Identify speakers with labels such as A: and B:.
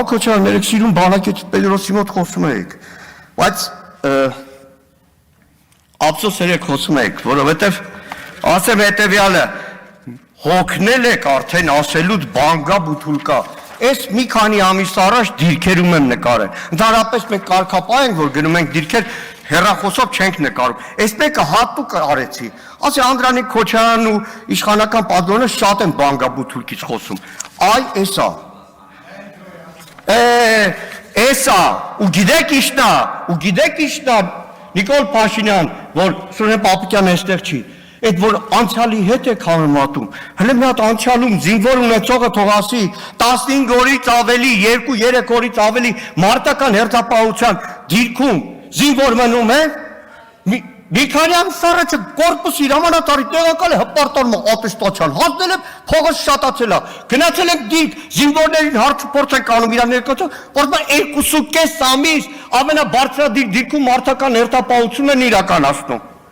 A: Քոչարյան, երեք սիրուն բանակից Պետրոսի մոտ խոսում եք, բայց ափսոս երեք խոսում եք, որովհետև ասեմ հետևյալը, հոգնել եք արդեն ասելուց բանգա բութուլկա, այս մի քանի ամիս առաջ դիրքերում եմ նկարել, ընդհանրապես մենք կարգապահ ենք, որ գնում ենք դիրքեր, հեռախոսով չենք նկարում, այս մեկը հատուկ արեցի, ասի Անդրանիկ Քոչարյանն ու իշխանական պատգամավորը շատ են բանգա բութուլկից խոսում, այ էսա, էսա, ու գիտեք իշնա, Նիկոլ Փաշինյան, որ Սուրեն Պապիկյան այստեղ չի, այդ որ անցյալի հետ եք համեմատում, հələ մի հատ անցյալում զինվոր ունեցողը թող ասի 15 օրից ավելի, 2-3 օրից ավելի մարտական հերթապահության դիրքում զինվոր մնում է, մի քանի ամիս առաջ կորպուսի հրամանատարի տեղակալ է հպարտանում ատեստացիան, հասնել է փողը շատացել է, գնացել ենք դիրք, զինվորներին հարցուփորձ ենք անում իրար ներկայացում, որ 2.5 ամիս ամենաբարձրադիր դիրքում մարտական հերթապահություն են իրականացնում։